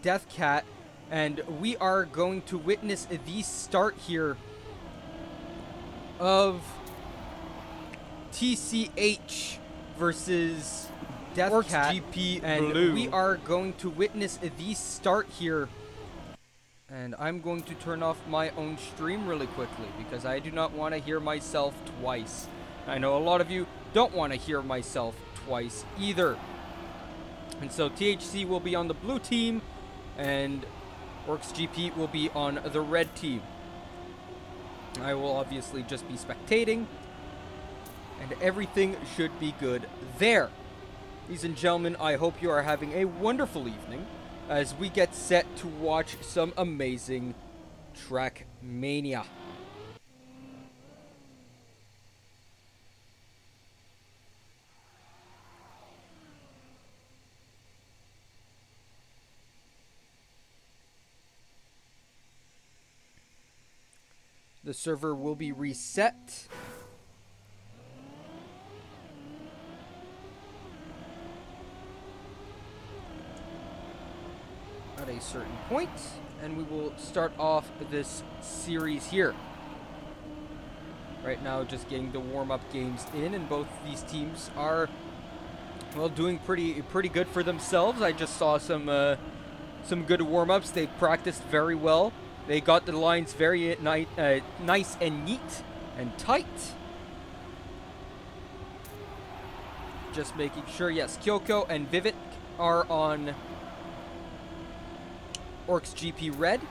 Death Cat, and we are going to witness the start here of TCH versus Death Cat, OrKsgp and Blue. we are going to witness the start here. And I'm going to turn off my own stream really quickly because I do not want to hear myself twice. I know a lot of you don't want to hear myself twice either. And so THC will be on the blue team and OrKsgp will be on the red team. I will obviously just be spectating and everything should be good there. Ladies and gentlemen, I hope you are having a wonderful evening as we get set to watch some amazing Trackmania. The server will be reset. At a certain point, and we will start off this series here. Right now, just getting the warm-up games in, and both these teams are, well, doing pretty good for themselves. I just saw some good warm-ups. They practiced very well. They got the lines very nice and neat and tight. Just making sure, yes, Kyoko and Vivek are on OrKsgp red,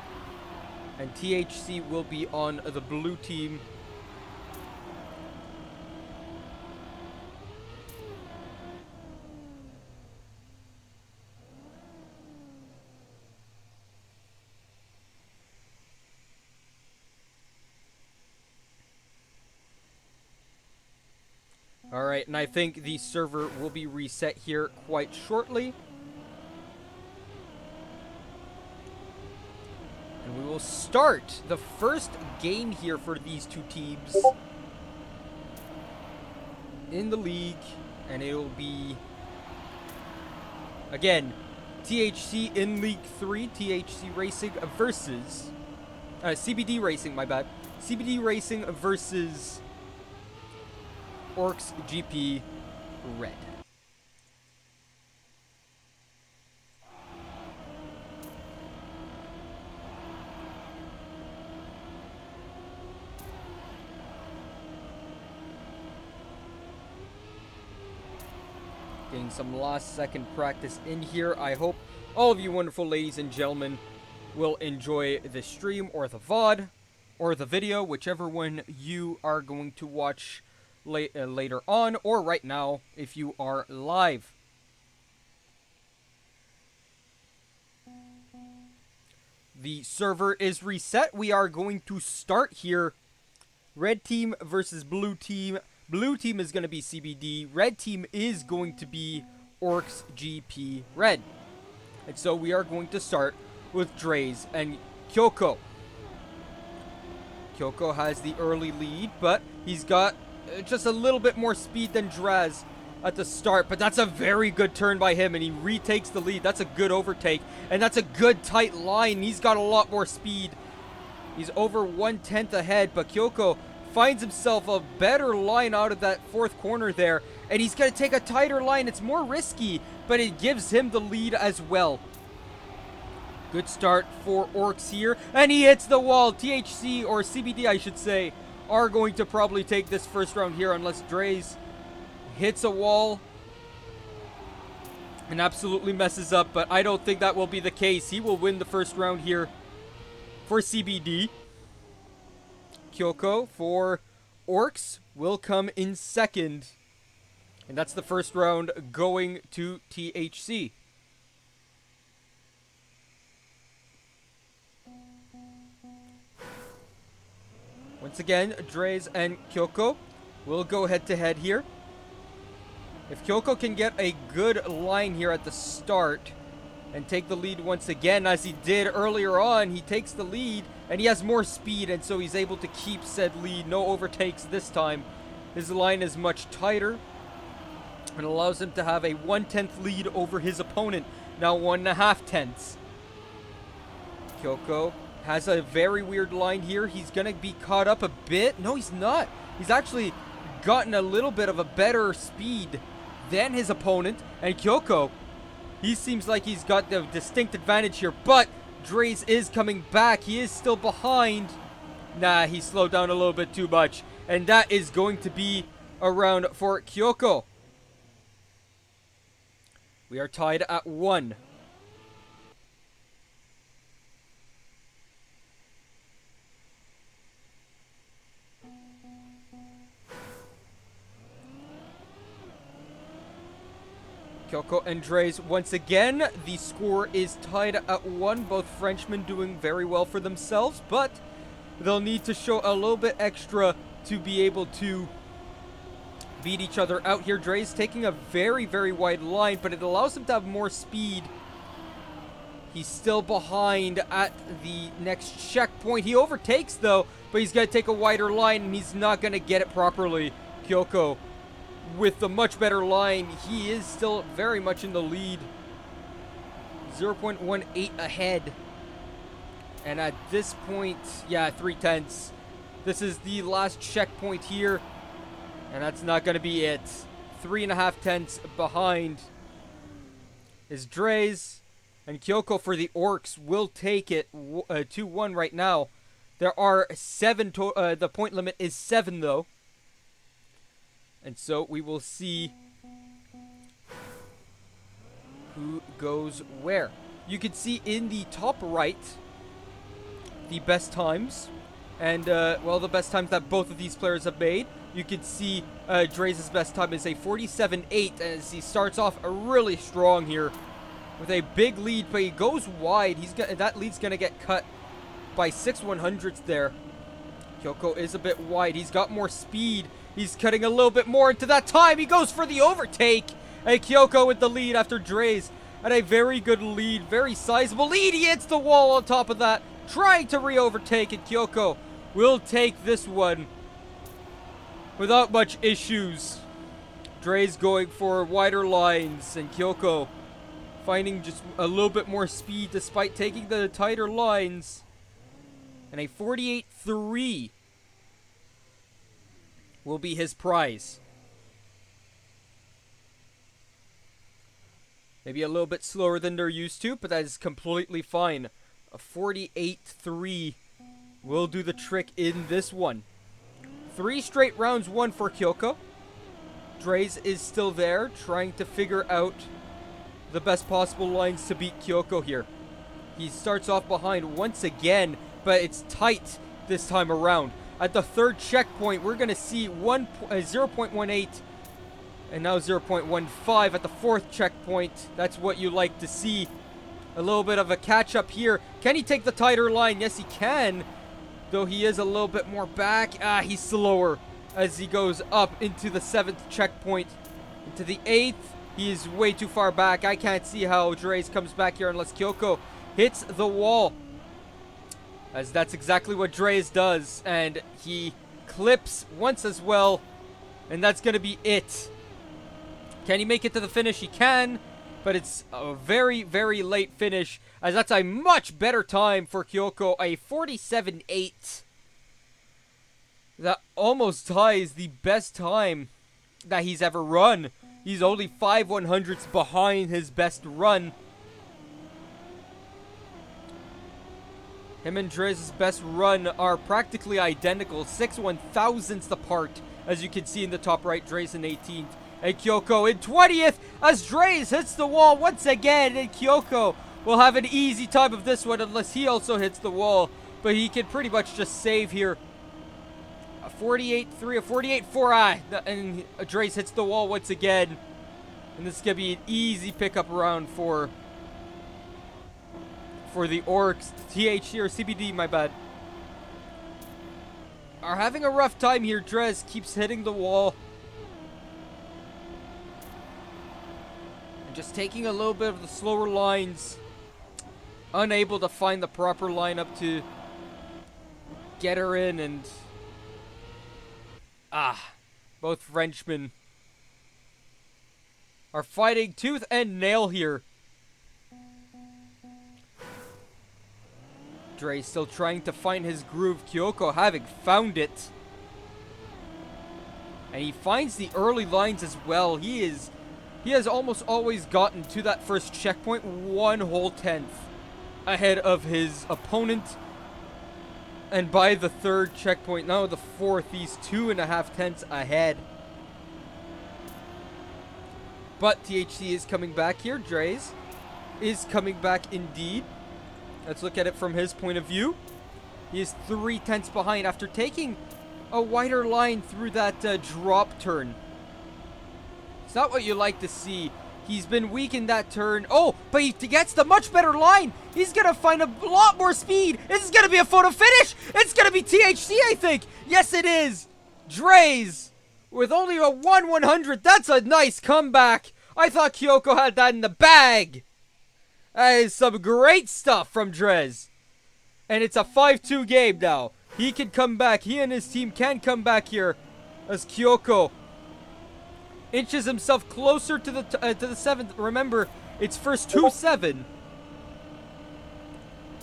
and THC will be on the blue team. All right, and I think the server will be reset here quite shortly. And we will start the first game here for these two teams in the league. And it will be, again, THC in League 3, THC Racing versus, CBD Racing, my bad. CBD Racing versus OrKsgp Red. Getting some last second practice in here. I hope all of you wonderful ladies and gentlemen will enjoy the stream or the VOD or the video, whichever one you are going to watch later on or right now if you are live. The server is reset. We are going to start here. Red team versus blue team. Blue team is going to be CBD. Red team is going to be OrKsgp Red. And so we are going to start with Draze and Kyoko. Kyoko has the early lead, but he's got just a little bit more speed than Draz at the start. But that's a very good turn by him, and he retakes the lead. That's a good overtake, and that's a good tight line. He's got a lot more speed. He's over 1/10 ahead, but Kyoko finds himself a better line out of that fourth corner there, and he's going to take a tighter line. It's more risky, but it gives him the lead as well. Good start for Orcs here, and he hits the wall. THC, or CBD I should say, are going to probably take this first round here unless Draze hits a wall and absolutely messes up, but I don't think that will be the case. He will win the first round here for CBD. Kyoko for Orcs will come in second. And that's the first round going to THC. Once again, Draze and Kyoko will go head to head here. If Kyoko can get a good line here at the start and take the lead once again, as he did earlier on, he takes the lead and he has more speed, and so he's able to keep said lead. No overtakes this time. His line is much tighter and allows him to have a 1/10 lead over his opponent. Now 1.5 tenths. Kyoko has a very weird line here. He's going to be caught up a bit. No, he's not. He's actually gotten a little bit of a better speed than his opponent. And Kyoko, he seems like he's got the distinct advantage here. But Dre's is coming back. He is still behind. Nah, he slowed down a little bit too much. And that is going to be a round for Kyoko. We are tied at 1. Kyoko and Dre's once again. The score is tied at 1. Both Frenchmen doing very well for themselves, but they'll need to show a little bit extra to be able to beat each other out here. Dre's taking a very, very wide line, but it allows him to have more speed. He's still behind at the next checkpoint. He overtakes, though, but he's going to take a wider line, and he's not going to get it properly. Kyoko, with the much better line, he is still very much in the lead. 0.18 ahead. And at this point, yeah, 3/10. This is the last checkpoint here. And that's not going to be it. 3.5 tenths behind is Dre's. And Kyoko for the Orcs will take it 2-1 right now. There are 7, the point limit is 7 though. And so we will see who goes where. You can see in the top right the best times. And, well, the best times that both of these players have made. You can see Dre's best time is a 47.8 as he starts off really strong here with a big lead, but he goes wide. That lead's going to get cut by 6/100ths there. Kyoko is a bit wide. He's got more speed. He's cutting a little bit more into that time. He goes for the overtake. And Kyoko with the lead after Dre's. And a very good lead. Very sizable lead. He hits the wall on top of that. Trying to re-overtake. And Kyoko will take this one without much issues. Dre's going for wider lines. And Kyoko finding just a little bit more speed despite taking the tighter lines. And a 48.3 will be his prize. Maybe a little bit slower than they're used to, but that is completely fine. A 48.3 will do the trick in this one. 3 straight rounds won for Kyoko. Dre's is still there, trying to figure out the best possible lines to beat Kyoko here. He starts off behind once again, but it's tight this time around. At the third checkpoint, we're going to see 0.18 and now 0.15 at the fourth checkpoint. That's what you like to see. A little bit of a catch-up here. Can he take the tighter line? Yes, he can. Though he is a little bit more back. He's slower as he goes up into the 7th checkpoint. Into the 8th. He is way too far back. I can't see how Dre's comes back here unless Kyoko hits the wall. As that's exactly what Dre's does. And he clips once as well. And that's going to be it. Can he make it to the finish? He can. But it's a very, very late finish. As that's a much better time for Kyoko. A 47.8. That almost ties the best time that he's ever run. He's only 5/100ths behind his best run. Him and Dre's best run are practically identical. 6/1000ths apart. As you can see in the top right, Dre's in 18th. And Kyoko in 20th as Dre's hits the wall once again. And Kyoko will have an easy time of this one unless he also hits the wall. But he can pretty much just save here. A 48.3, a 48.4. And Dre's hits the wall once again. And this is going to be an easy pickup round for the Orcs. THC or CBD, my bad. Are having a rough time here. Dre's keeps hitting the wall. And just taking a little bit of the slower lines. Unable to find the proper lineup to get her in. And both Frenchmen are fighting tooth and nail here. Dre still trying to find his groove. Kyoko having found it. And he finds the early lines as well. He has almost always gotten to that first checkpoint 1 whole tenth ahead of his opponent. And by the third checkpoint, now the fourth, he's 2.5 tenths ahead. But THC is coming back here. Dre's is coming back indeed. Let's look at it from his point of view. He is 3 tenths behind after taking a wider line through that drop turn. It's not what you like to see. He's been weak in that turn. Oh, but he gets the much better line. He's going to find a lot more speed. This is going to be a photo finish. It's going to be THC, I think. Yes, it is. Dre's with only a 1/100th. That's a nice comeback. I thought Kyoko had that in the bag. That is some great stuff from Drez. And it's a 5-2 game now. He can come back. He and his team can come back here as Kyoko inches himself closer to the 7th. Remember, it's first 2-7.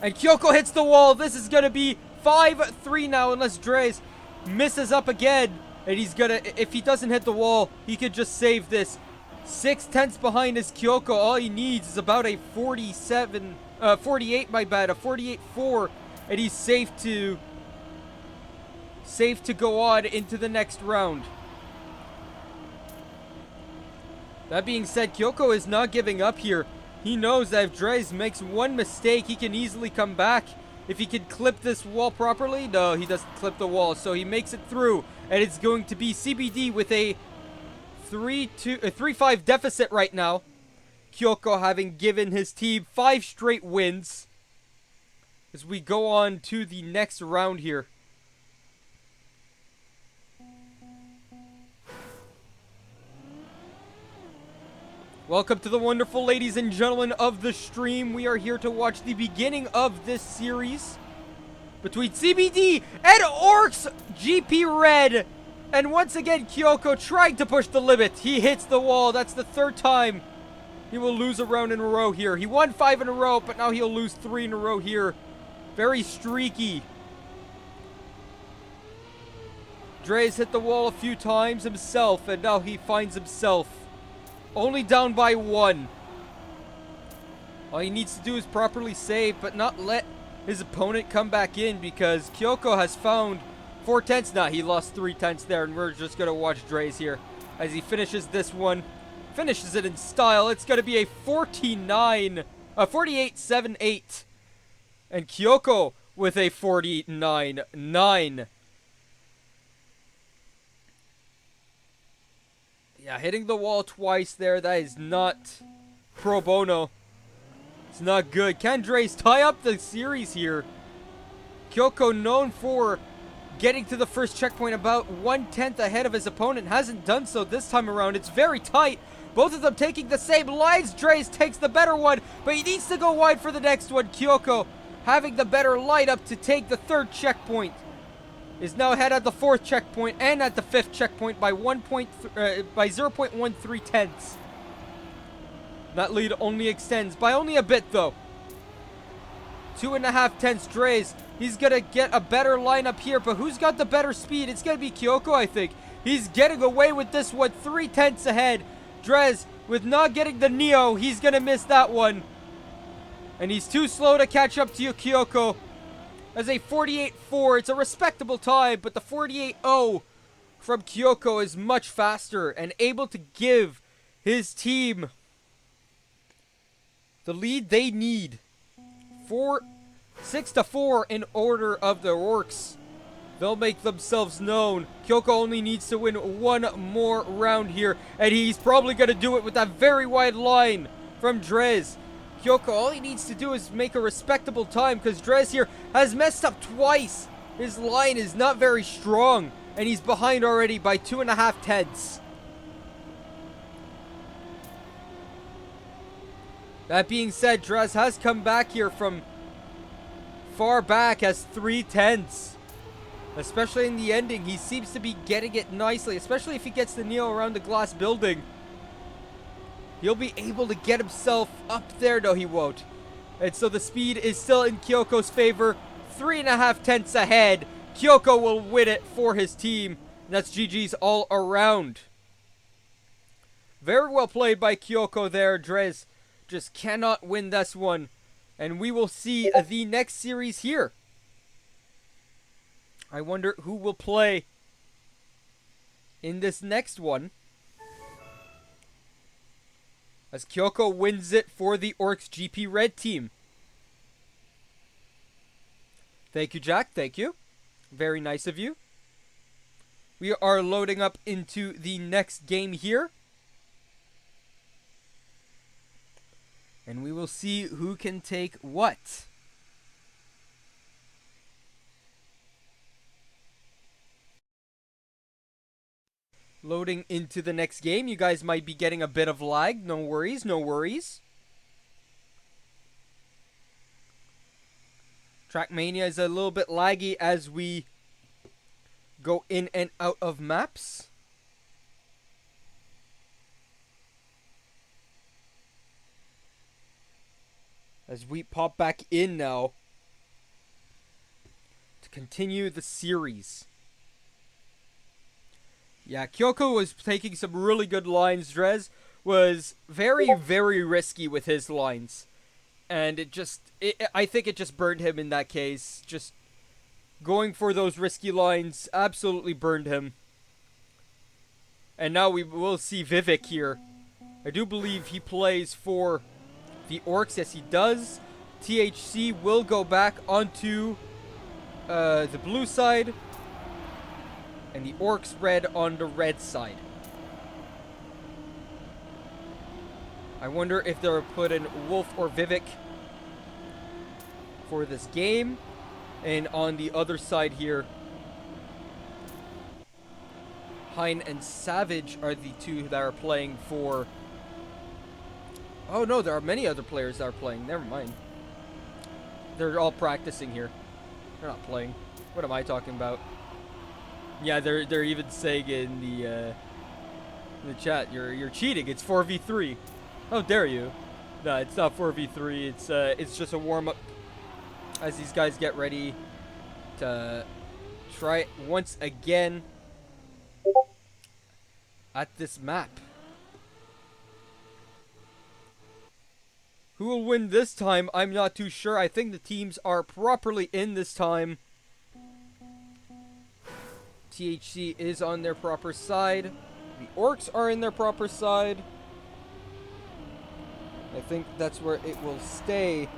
And Kyoko hits the wall. This is going to be 5-3 now unless Drez misses up again. And he's going to, if he doesn't hit the wall, he could just save this. 6 tenths behind is Kyoko. All he needs is about a 48, my bad, a 48.4. And he's safe to go on into the next round. That being said, Kyoko is not giving up here. He knows that if Drez makes one mistake, he can easily come back. If he can clip this wall properly, no, he doesn't clip the wall. So he makes it through, and it's going to be CBD with a 3-5 deficit right now. Kyoko having given his team 5 straight wins. As we go on to the next round here. Welcome to the wonderful ladies and gentlemen of the stream. We are here to watch the beginning of this series between CBD and OrKsgp Red. And once again, Kyoko trying to push the limit. He hits the wall. That's the 3rd time he will lose a round in a row here. He won 5 in a row, but now he'll lose 3 in a row here. Very streaky. Dre's hit the wall a few times himself, and now he finds himself only down by 1. All he needs to do is properly save, but not let his opponent come back in, because Kyoko has found 4 tenths. Nah, he lost 3 tenths there, and we're just going to watch Dre's here as he finishes this one. Finishes it in style. It's going to be a 48.78. And Kyoko with a 49.9. Yeah, hitting the wall twice there. That is not pro bono. It's not good. Can Dre's tie up the series here? Kyoko, known for getting to the first checkpoint about 1/10 ahead of his opponent, hasn't done so this time around. It's very tight. Both of them taking the same lines. Dre's takes the better one, but he needs to go wide for the next one. Kyoko having the better light up to take the 3rd checkpoint. Is now ahead at the 4th checkpoint and at the 5th checkpoint by 0.13 tenths. That lead only extends by only a bit though. 2.5 tenths Dre's. He's gonna get a better lineup here, but who's got the better speed? It's gonna be Kyoko, I think. He's getting away with this one, 3 tenths ahead. Drez with not getting the Neo, he's gonna miss that one. And he's too slow to catch up to you, Kyoko. As a 48.4, it's a respectable time, but the 48.0 from Kyoko is much faster and able to give his team the lead they need. 6-4 in order of the Orks. They'll make themselves known. Kyoko only needs to win 1 more round here, and he's probably going to do it with that very wide line from Drez. Kyoko, all he needs to do is make a respectable time, because Drez here has messed up twice. His line is not very strong, and he's behind already by 2.5 tenths. That being said, Drez has come back here from far back as 3 tenths. Especially in the ending, he seems to be getting it nicely, especially if he gets the Neo around the glass building. He'll be able to get himself up there. No, he won't. And so the speed is still in Kyoko's favor. 3.5 tenths ahead. Kyoko will win it for his team. And that's GG's all around. Very well played by Kyoko there. Drez just cannot win this one. And we will see the next series here. I wonder who will play in this next one, as Kyoko wins it for the OrKsgp red team. Thank you, Jack. Thank you. Very nice of you. We are loading up into the next game here. And we will see who can take what. Loading into the next game. You guys might be getting a bit of lag. No worries, no worries. Trackmania is a little bit laggy as we go in and out of maps. As we pop back in now to continue the series. Yeah, Kyoko was taking some really good lines. Drez was very, very risky with his lines. And I think it just burned him in that case. Just going for those risky lines absolutely burned him. And now we will see Vivek here. I do believe he plays for the Orcs. Yes, he does. THC will go back onto the blue side. And the Orcs red on the red side. I wonder if they'll put in Wolf or Vivek for this game. And on the other side here, Hein and Savage are the two that are playing for... Oh no, there are many other players that are playing. Never mind. They're all practicing here. They're not playing. What am I talking about? Yeah, they're even saying in the chat, you're cheating. It's 4v3. How dare you? No, it's not 4v3. It's just a warm up as these guys get ready to try it once again at this map. Who will win this time? I'm not too sure. I think the teams are properly in this time. THC is on their proper side. The Orcs are in their proper side. I think that's where it will stay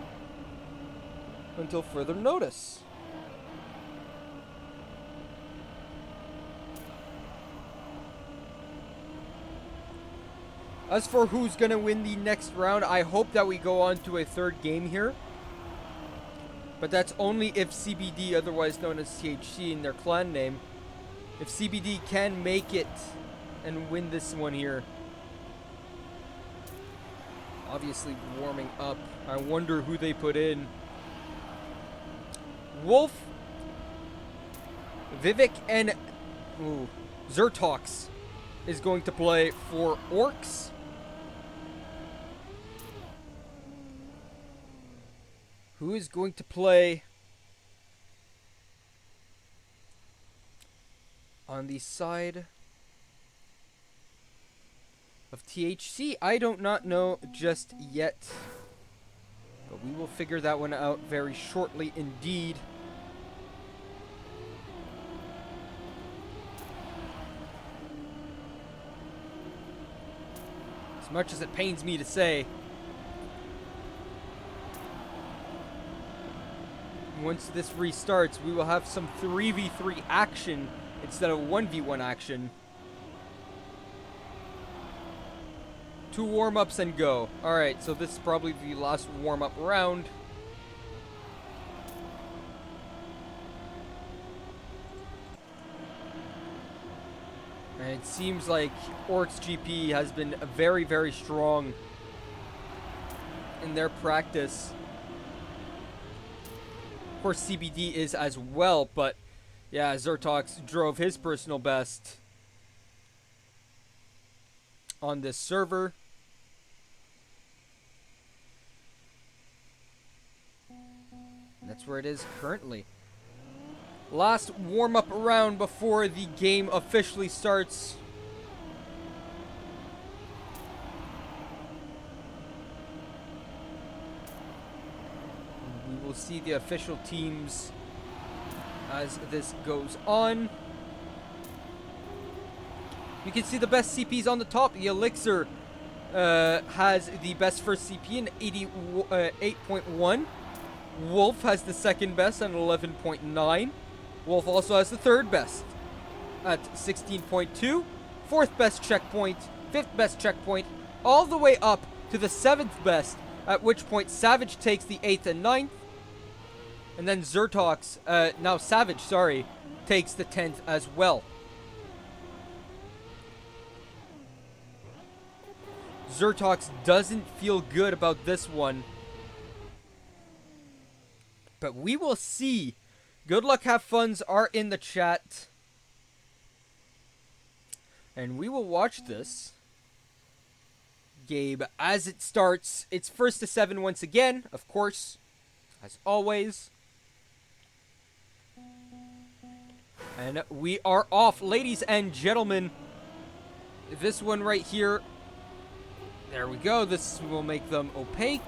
until further notice. As for who's going to win the next round, I hope that we go on to a third game here. But that's only if CBD, otherwise known as THC in their clan name, if CBD can make it and win this one here. Obviously warming up. I wonder who they put in. Wolf, Vivek, and Zertox is going to play for Orcs. Who is going to play on the side of THC? I do not know just yet, but we will figure that one out very shortly indeed. As much as it pains me to say, once this restarts, we will have some 3v3 action instead of 1v1 action. 2 warm-ups and go. Alright, so this is probably the last warm-up round. And it seems like OrKsgp has been very, very strong in their practice. Of course, CBD is as well, but yeah, Zertox drove his personal best on this server. That's where it is currently. Last warm-up round before the game officially starts. We will see the official teams as this goes on. You can see the best CPs on the top. The Elixir has the best first CP in 8.1. Wolf has the second best at 11.9. Wolf also has the third best at 16.2. Fourth best checkpoint, fifth best checkpoint, all the way up to the seventh best, at which point Savage takes the 8th and 9th. And then Zertox, now Savage, sorry, takes the 10th as well. Zertox doesn't feel good about this one. But we will see. Good luck, have funs are in the chat. And we will watch this game as it starts. It's first to 7 once again, of course, as always. And we are off, ladies and gentlemen. This one right here. There we go. This will make them opaque.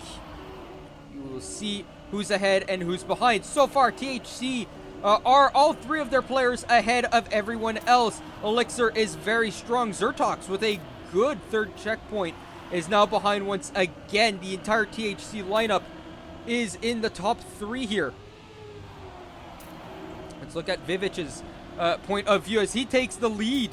You will see who's ahead and who's behind. So far, THC are all three of their players ahead of everyone else. Elixir is very strong. Zertox with a good third checkpoint is now behind once again. The entire THC lineup is in the top 3 here. Let's look at Vivic's point of view as he takes the lead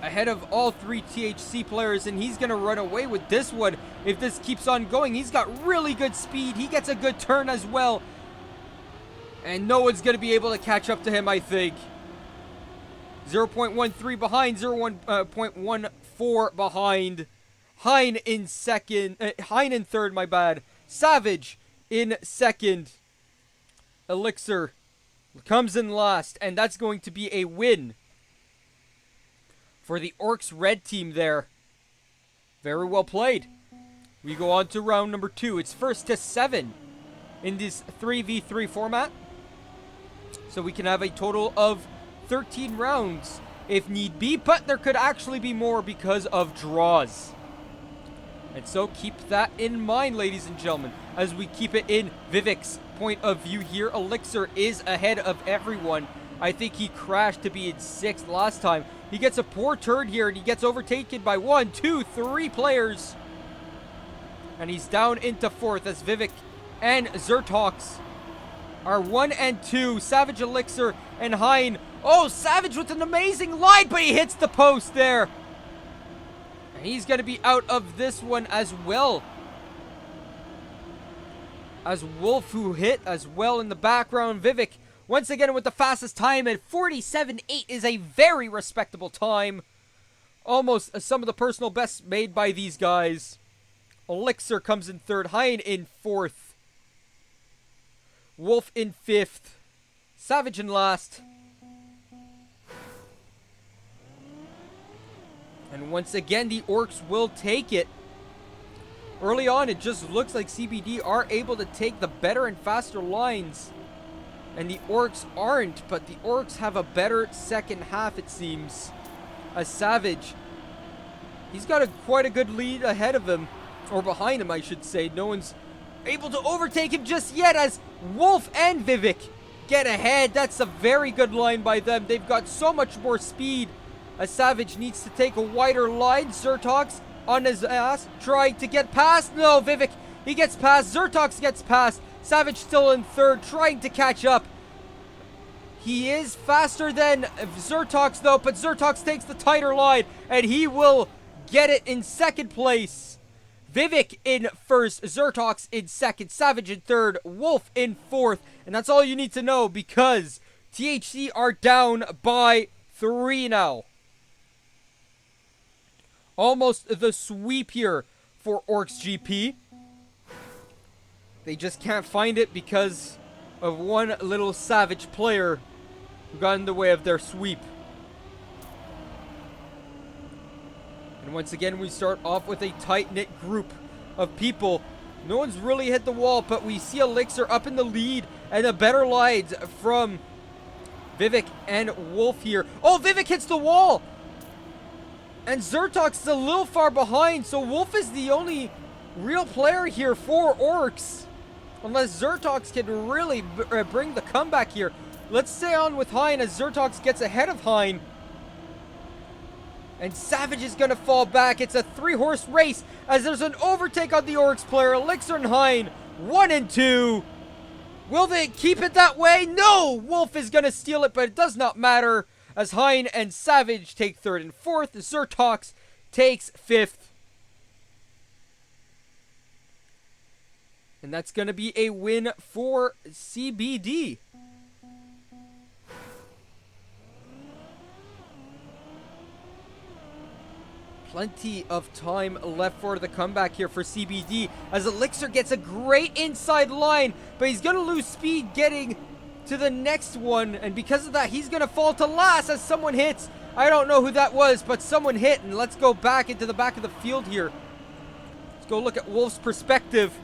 ahead of all 3 THC players, and he's going to run away with this one if this keeps on going. He's got really good speed. He gets a good turn as well, and no one's going to be able to catch up to him, I think. 0.13 behind, 0.14 behind. Hein in second, Hein in third, my bad. Savage in second. Elixir comes in last, and that's going to be a win for the Orcs red team there. Very well played. We go on to round number 2. It's first to 7 in this 3v3 format. So we can have a total of 13 rounds if need be, but there could actually be more because of draws. And so keep that in mind, ladies and gentlemen, as we keep it in Vivek's point of view here. Elixir is ahead of everyone. I think he crashed to be in 6th last time. He gets a poor turn here, and he gets overtaken by 1, 2, 3 players. And he's down into 4th as Vivek and Zertox are 1 and 2. Savage, Elixir, and Hein. Oh, Savage with an amazing line, but he hits the post there. And he's going to be out of this one as well. As Wolf, who hit as well in the background. Vivek once again with the fastest time at 47.8 is a very respectable time. Almost some of the personal bests made by these guys. Elixir comes in 3rd. Hein in 4th. Wolf in 5th. Savage in last. And once again, the Orcs will take it. Early on, it just looks like CBD are able to take the better and faster lines. And the Orcs aren't, but the Orcs have a better second half, it seems. As Savage, he's got quite a good lead ahead of him. Or behind him, I should say. No one's able to overtake him just yet as Wolf and Vivek get ahead. That's a very good line by them. They've got so much more speed. As Savage needs to take a wider line. Zertox on his ass, trying to get past. No, Vivek, he gets past. Zertox gets past. Savage still in 3rd, trying to catch up. He is faster than Zertox, though, but Zertox takes the tighter line, and he will get it in 2nd place. Vivek in 1st, Zertox in 2nd, Savage in 3rd, Wolf in 4th, and that's all you need to know because THC are down by 3 now. Almost the sweep here for OrKsgp. They just can't find it because of one little Savage player who got in the way of their sweep. And once again, we start off with a tight-knit group of people No one's really hit the wall, but we see Elixir up in the lead and a better lines from Vivek and Wolf here. Oh, Vivek hits the wall! And Zertox is a little far behind, so Wolf is the only real player here for Orcs. Unless Zertox can really bring the comeback here. Let's stay on with Hein as Zertox gets ahead of Hein. And Savage is going to fall back. It's a 3-horse race as there's an overtake on the Orcs player. Elixir and Hein, 1 and 2. Will they keep it that way? No! Wolf is going to steal it, but it does not matter as Hein and Savage take 3rd and 4th. Zertox takes 5th. And that's going to be a win for CBD. Plenty of time left for the comeback here for CBD as Elixir gets a great inside line, but he's going to lose speed getting to the next one, and because of that he's going to fall to last as someone hits. I don't know who that was, but someone hit, and let's go back into the back of the field here. Let's go look at Wolf's perspective.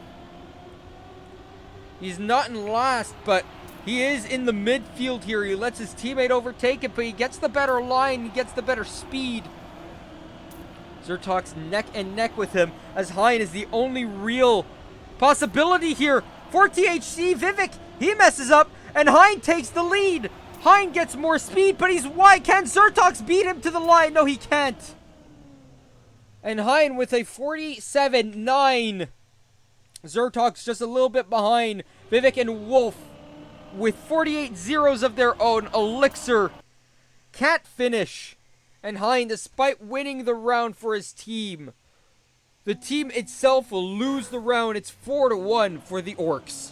He's not in last, but he is in the midfield here. He lets his teammate overtake it, but he gets the better line, he gets the better speed. Zertox neck and neck with him as Hein is the only real possibility here for THC. Vivek, he messes up and Hein takes the lead. Hein gets more speed, but he's wide. Can Zertox beat him to the line? No, he can't. And Hein with a 47-9. Zertox just a little bit behind. Vivek and Wolf with 48 zeros of their own. Elixir can't finish. And Hein, despite winning the round for his team, the team itself will lose the round. It's 4-1 for the Orcs.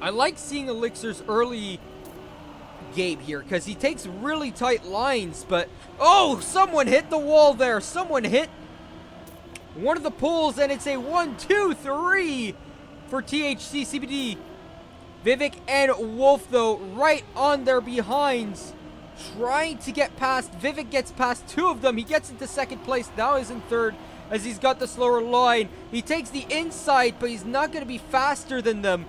I like seeing Elixir's early game here because he takes really tight lines, but oh, someone hit the wall there. Someone hit one of the poles, and it's a 1-2-3 for THC CBD. Vivek and Wolf, though, right on their behinds, trying to get past. Vivek gets past 2 of them. He gets into 2nd place. Now he's in 3rd as he's got the slower line. He takes the inside, but he's not going to be faster than them.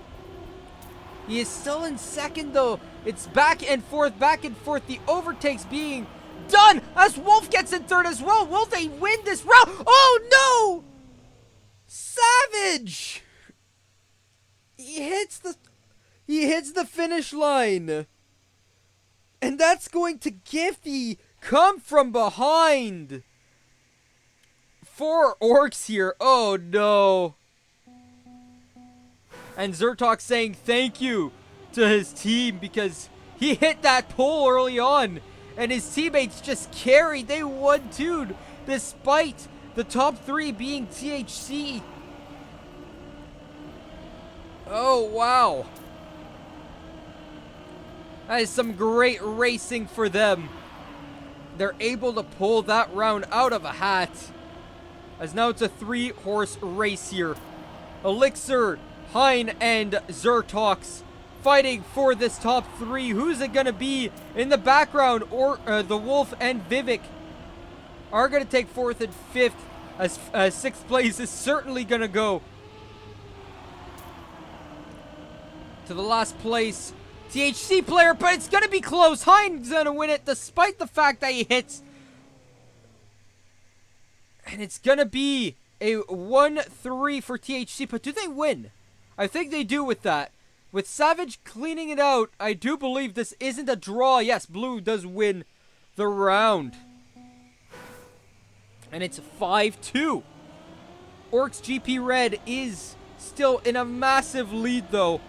He is still in 2nd, though. It's back and forth, back and forth. The overtakes being done as Wolf gets in 3rd as well. Will they win this round? Oh, no! Savage! He hits the finish line. And that's going to give the come from behind for Orcs here. Oh, no. And Zertox saying thank you to his team because he hit that pole early on. And his teammates just carried. They won, dude, despite the top 3 being THC. Oh, wow. That is some great racing for them. They're able to pull that round out of a hat. As now it's a 3-horse race here. Elixir, Hein, and Zertox fighting for this top 3. Who's it going to be in the background? Or the Wolf and Vivek are going to take 4th and 5th. As 6th place is certainly going to go to the last place THC player, but it's going to be close. Hein's going to win it despite the fact that he hits. And it's going to be a 1-3 for THC, but do they win? I think they do with that. With Savage cleaning it out, I do believe this isn't a draw. Yes, Blue does win the round. And it's 5-2. OrKsgp Red is still in a massive lead, though.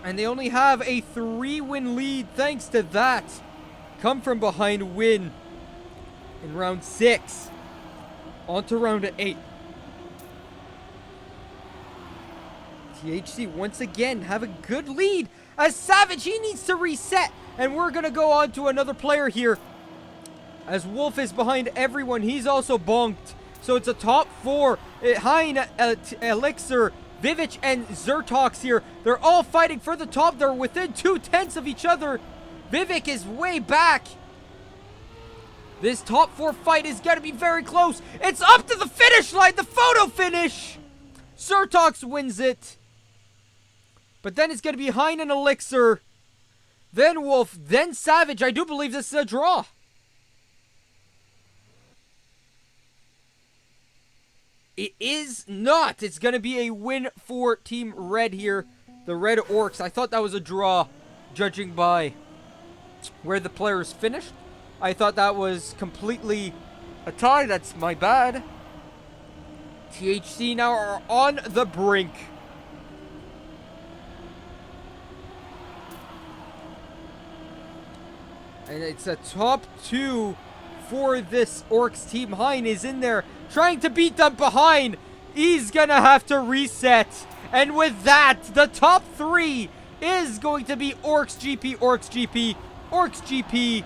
And they only have a 3-win lead thanks to that come from behind win in round 6. On to round 8. THC once again have a good lead as Savage, he needs to reset. And we're going to go on to another player here as Wolf is behind everyone. He's also bonked. So it's a top 4. Hein, Elixir, Vivek, and Zertox here. They're all fighting for the top. They're within 2/10 of each other. Vivek is way back. This top 4 fight is going to be very close. It's up to the finish line, the photo finish. Zertox wins it. But then it's going to be Hein and Elixir. Then Wolf, then Savage. I do believe this is a draw. It is not. It's going to be a win for Team Red here. The Red Orcs. I thought that was a draw, judging by where the players finished. I thought that was completely a tie. That's my bad. THC now are on the brink. And it's a top 2 for this Orcs team. Hein is in there trying to beat them behind. He's gonna have to reset. And with that, the top 3 is going to be OrKsgp, OrKsgp, OrKsgp.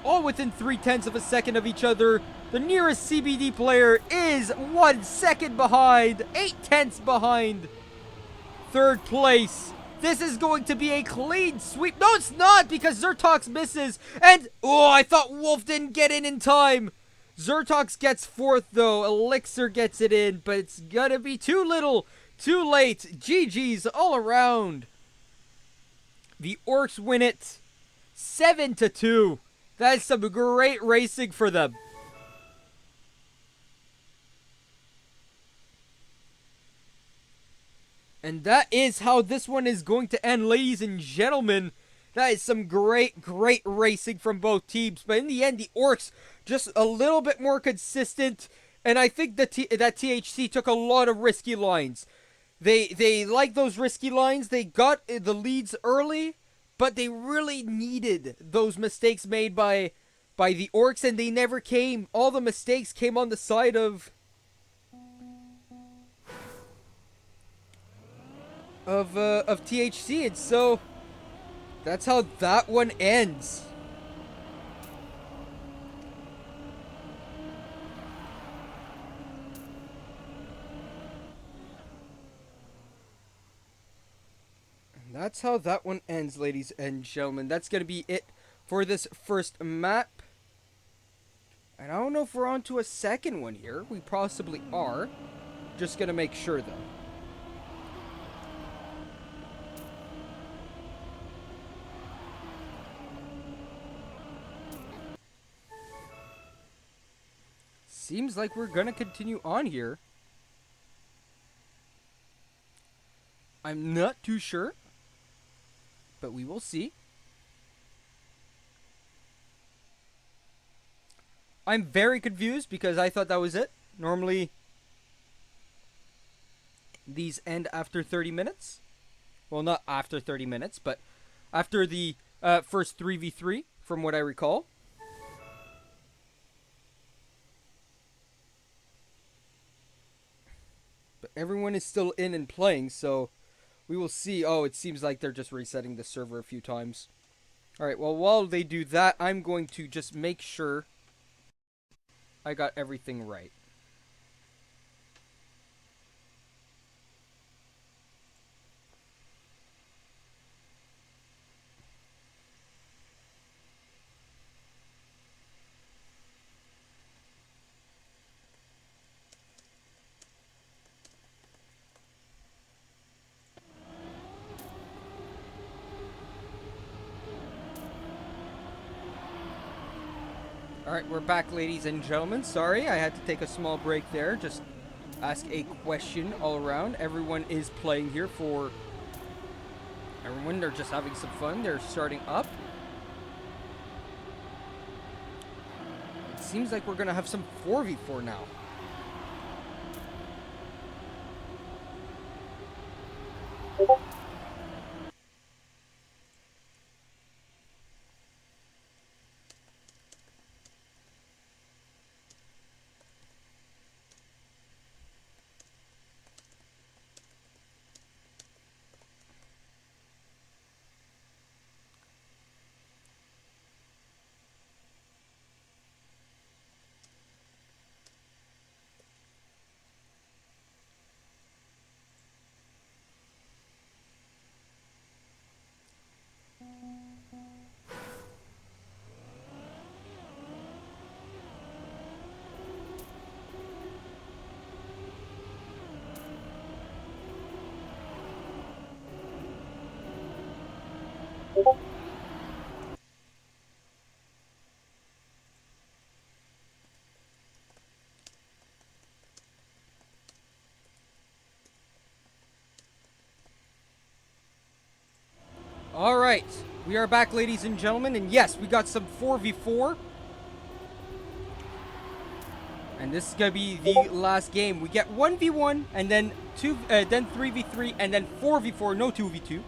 All within 0.3 of a second of each other. The nearest CBD player is 1 second behind. 0.8 behind. Third place. This is going to be a clean sweep. No, it's not, because Zertox misses. And, oh, I thought Wolf didn't get in time. Zertox gets 4th, though. Elixir gets it in, but it's gonna be too little, too late. GG's all around. The Orcs win it 7-2. That's some great racing for them. And that is how this one is going to end, ladies and gentlemen. That is some great racing from both teams. But in the end, the Orcs just a little bit more consistent. And I think that THC took a lot of risky lines. They like those risky lines. They got the leads early, but they really needed those mistakes made by the Orcs, and they never came. All the mistakes came on the side of THC, and so that's how that one ends. And that's how that one ends, ladies and gentlemen. That's gonna be it for this first map. And I don't know if we're on to a second one here. We possibly are. Just gonna make sure though. Seems like we're gonna continue on here. I'm not too sure, but we will see. I'm very confused because I thought that was it. Normally, these end after 30 minutes. Well, not after 30 minutes, but after the first 3v3, from what I recall. But everyone is still in and playing, so we will see. Oh, it seems like they're just resetting the server a few times. Alright, well, while they do that, I'm going to just make sure I got everything right. Alright, we're back, ladies and gentlemen. Sorry, I had to take a small break there. Just ask a question all around. Everyone is playing here for everyone. They're just having some fun. They're starting up. It seems like we're going to have some 4v4 now. right. We are back, ladies and gentlemen. And yes, we got some 4v4. And this is going to be the last game. We get 1v1 and then 3v3 and then 4v4, no 2v2.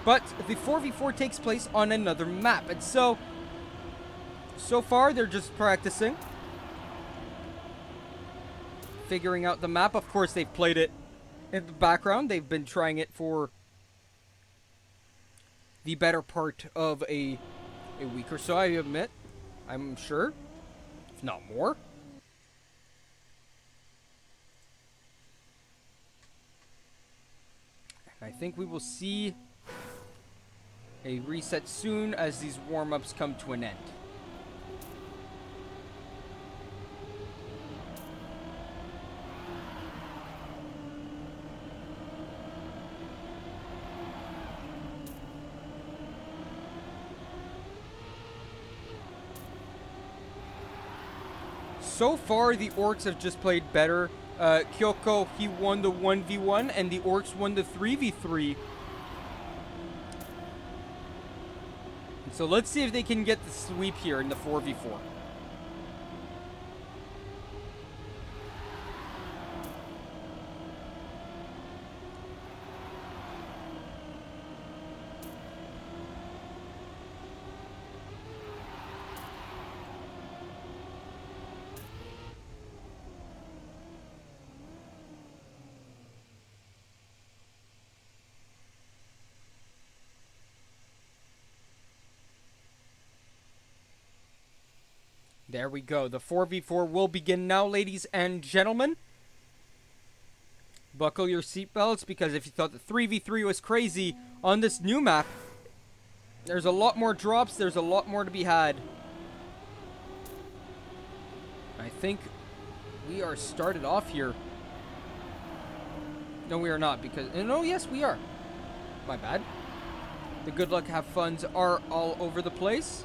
But the 4v4 takes place on another map. And so far they're just practicing. Figuring out the map. Of course, they've played it in the background. They've been trying it for the better part of a week or so, I admit. I'm sure. If not more. I think we will see a reset soon as these warm-ups come to an end. So far, the Orcs have just played better. Kyoko, he won the 1v1, and the Orcs won the 3v3. So let's see if they can get the sweep here in the 4v4. There we go. The 4v4 will begin now, ladies and gentlemen. Buckle your seatbelts, because if you thought the 3v3 was crazy on this new map, there's a lot more drops. There's a lot more to be had. I think we are started off here. No, we are not, because... No, yes, we are. My bad. The good luck, have funs are all over the place.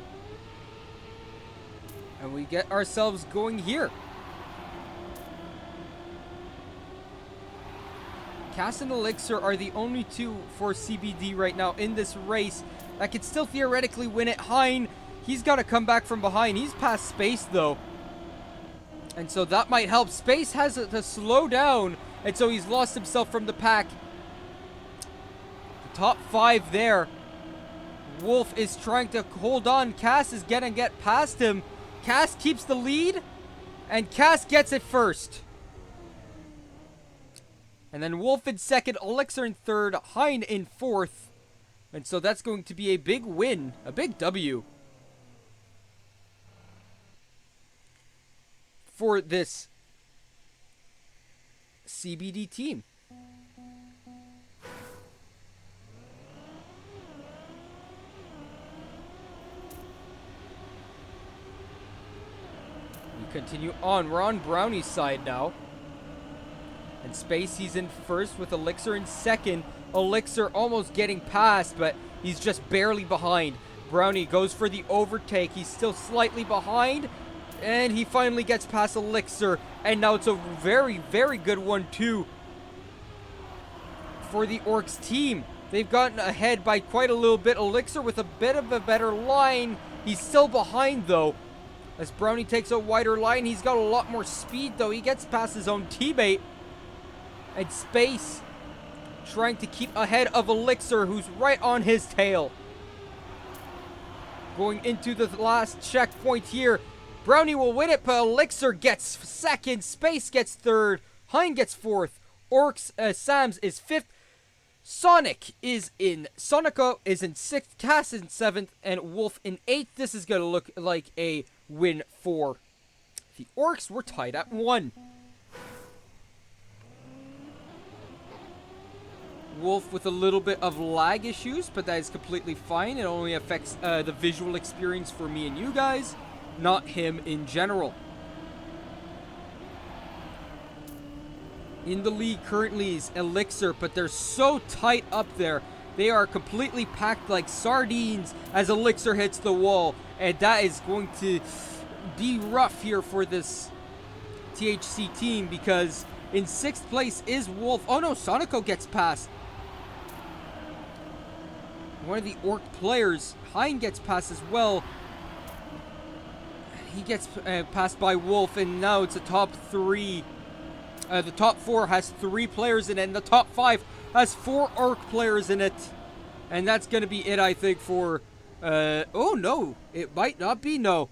And we get ourselves going here. Cass and Elixir are the only two for CBD right now in this race that could still theoretically win it. Hein, he's got to come back from behind. He's past Space, though. And so that might help. Space has to slow down, and so he's lost himself from the pack. The top 5 there. Wolf is trying to hold on. Cass is going to get past him. Cass keeps the lead, and Cass gets it first. And then Wolf in second, Elixir in third, Hein in fourth. And so that's going to be a big win, a big W for this CBD team. Continue on. We're on Brownie's side now. And Space, he's in first with Elixir in second. Elixir almost getting past, but he's just barely behind. Brownie goes for the overtake. He's still slightly behind. And he finally gets past Elixir. And now it's a very, very good 1-2 for the Orcs team. They've gotten ahead by quite a little bit. Elixir with a bit of a better line. He's still behind, though. As Brownie takes a wider line, he's got a lot more speed, though. He gets past his own teammate. And Space trying to keep ahead of Elixir, who's right on his tail. Going into the last checkpoint here. Brownie will win it, but Elixir gets second. Space gets third. Hein gets fourth. Sams is fifth. Sonica is in 6th. Cass in 7th. And Wolf in 8th. This is going to look like a win for the Orcs. We're tied at 1. Wolf with a little bit of lag issues, but that is completely fine. It only affects the visual experience for me and you guys, not him in general. In the lead currently is Elixir, but they're so tight up there. They are completely packed like sardines as Elixir hits the wall. And that is going to be rough here for this THC team, because in 6th place is Wolf. Oh no, Sonico gets past. one of the Orc players. Hein gets past as well. He gets passed by Wolf, and now it's a top 3. The top 4 has 3 players in it, and the top 5 has 4 Orc players in it. And that's going to be it, I think, for... oh, no. It might not be, no.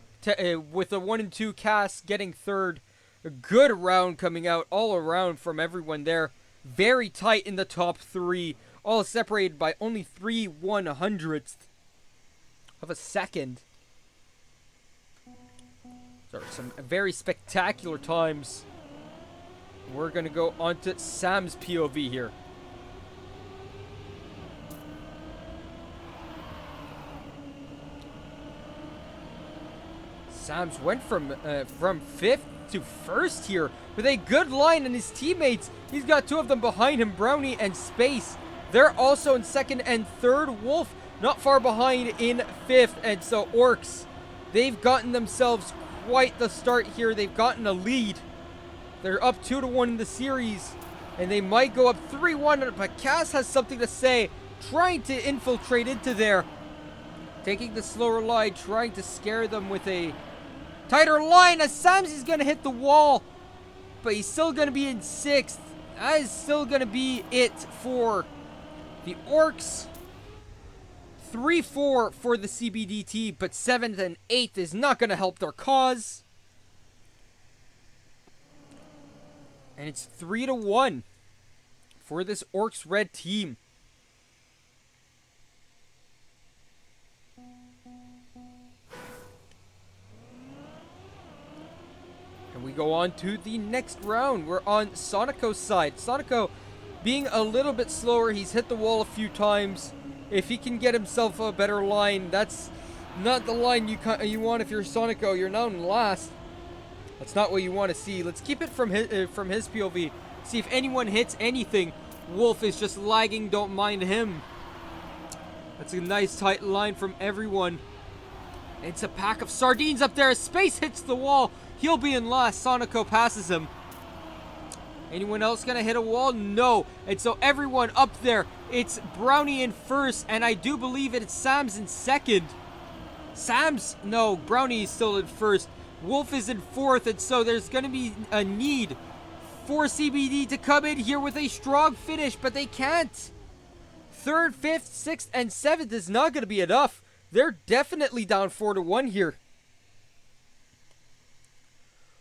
With a 1 and 2 cast getting third. A good round coming out all around from everyone there. Very tight in the top 3. All separated by only 3 1/100ths of a second. So some very spectacular times. We're going to go on to Sam's POV here. Sam's went from 5th to 1st here with a good line, and his teammates, he's got 2 of them behind him, Brownie and Space. They're also in 2nd and 3rd. Wolf not far behind in 5th, and so Orcs, they've gotten themselves quite the start here. They've gotten a lead. They're up 2-1 in the series, and they might go up 3-1, but Cass has something to say, trying to infiltrate into there. Taking the slower line, trying to scare them with a tighter line, as Sam's is going to hit the wall, but he's still going to be in 6th. That is still going to be it for the Orcs. 3-4 for the CBDT, but 7th and 8th is not going to help their cause. And it's 3-1 for this Orcs red team. And we go on to the next round. We're on Sonico's side. Sonico being a little bit slower. He's hit the wall a few times. If he can get himself a better line, that's not the line you want if you're Sonico. You're now in last. That's not what you want to see. Let's keep it from his POV. See if anyone hits anything. Wolf is just lagging. Don't mind him. That's a nice tight line from everyone. It's a pack of sardines up there. Space hits the wall. He'll be in last. Sonico passes him. Anyone else gonna hit a wall? No. And so everyone up there. It's Brownie in 1st, and I do believe it's Sam's in 2nd. No, Brownie is still in 1st. Wolf is in 4th, and so there's gonna be a need for CBD to come in here with a strong finish, but they can't. 3rd, 5th, 6th, and 7th is not gonna be enough. They're definitely down 4-1 here.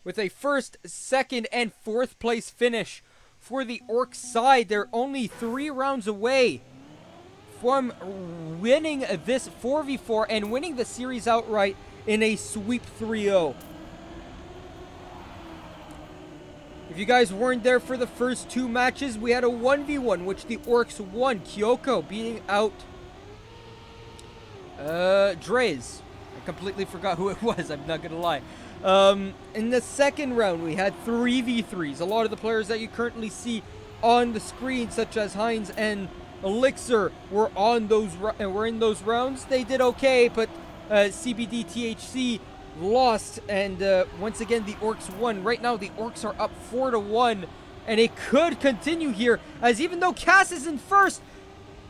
With a 1st, 2nd, and 4th place finish for the Orc side. They're only 3 rounds away from winning this 4v4 and winning the series outright in a sweep 3-0. If you guys weren't there for the first 2 matches, we had a 1v1, which the Orcs won. Kyoko beating out Drez. I completely forgot who it was, I'm not gonna lie. In the second round, we had 3v3s. A lot of the players that you currently see on the screen, such as Heinz and Elixir, were in those rounds. They did okay, but CBD THC lost, and once again the Orcs won. Right now the Orcs are up 4-1, and it could continue here, as even though Cass is in 1st,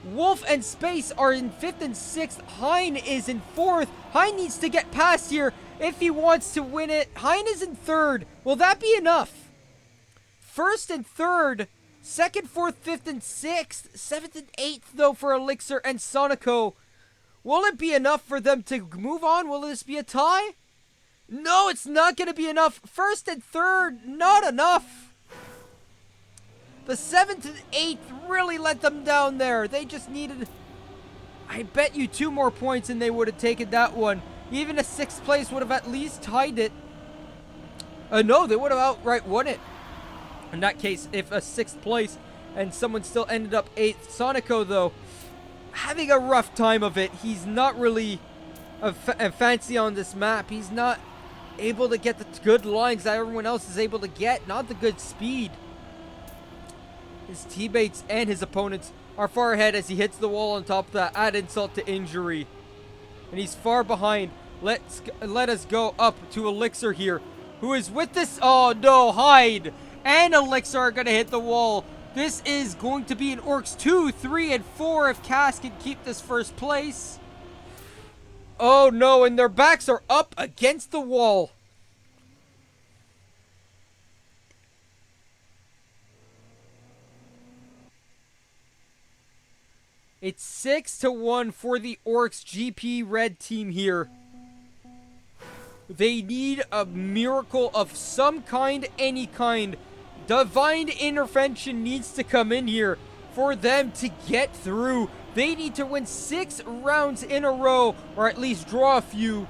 Wolf and Space are in 5th and 6th. Hein is in 4th. Hein needs to get past here if he wants to win it. Hein is in 3rd. Will that be enough? 1st and 3rd, 2nd, 4th, 5th, and 6th. 7th and 8th, though, for Elixir and Sonico. Will it be enough for them to move on? Will this be a tie? No, it's not going to be enough. 1st and 3rd, not enough. The 7th and 8th really let them down there. They just needed, I bet you, 2 more points and they would have taken that one. Even a 6th place would have at least tied it. No, they would have outright won it. In that case, if a 6th place and someone still ended up 8th. Sonico, though, having a rough time of it. He's not really a fancy on this map. He's not able to get the good lines that everyone else is able to get. Not the good speed. His teammates and his opponents are far ahead as he hits the wall on top of that. Add insult to injury. And he's far behind. Let us go up to Elixir here, who is with this. Oh no, Hyde and Elixir are going to hit the wall. This is going to be an Orcs 2, 3, and 4 if Cass can keep this first place. Oh no, and their backs are up against the wall. It's 6-1 for the OrKsgp red team here. They need a miracle of some kind, any kind. Divine intervention needs to come in here for them to get through. They need to win 6 rounds in a row, or at least draw a few,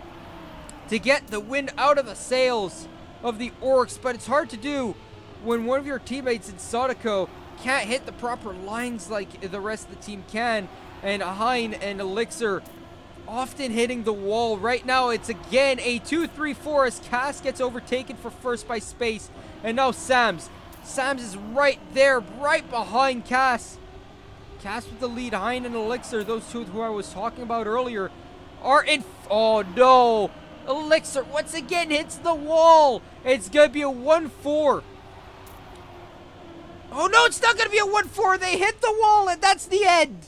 to get the wind out of the sails of the Orcs. But it's hard to do when one of your teammates in Sadako can't hit the proper lines like the rest of the team can. And Hein and Elixir often hitting the wall. Right now, it's again a 2-3-4 as Cass gets overtaken for first by Space. And now Sams. Sams is right there, right behind Cass. Cass with the lead. Hein and Elixir, those two who I was talking about earlier, are in... Oh, no. Elixir once again hits the wall. It's going to be a 1-4. Oh, no, it's not going to be a 1-4. They hit the wall, and that's the end.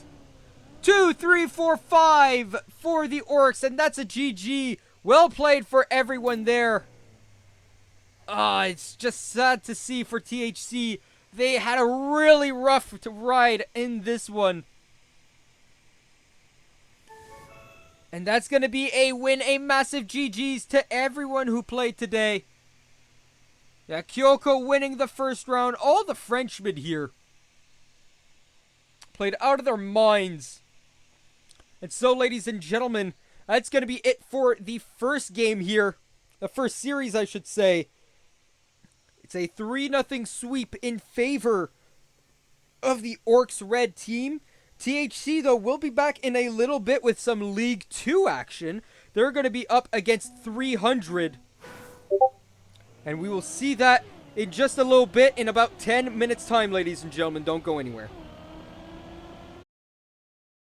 2, 3, 4, 5 for the Orcs, and that's a GG. Well played for everyone there. It's just sad to see for THC. They had a really rough ride in this one. And that's going to be a win, a massive GG's to everyone who played today. Yeah, Kyoko winning the first round. All the Frenchmen here played out of their minds. And so, ladies and gentlemen, that's going to be it for the first game here. The first series, I should say. It's a 3-0 sweep in favor of the Orcs red team. THC, though, will be back in a little bit with some League 2 action. They're going to be up against 300. And we will see that in just a little bit, in about 10 minutes time, ladies and gentlemen. Don't go anywhere.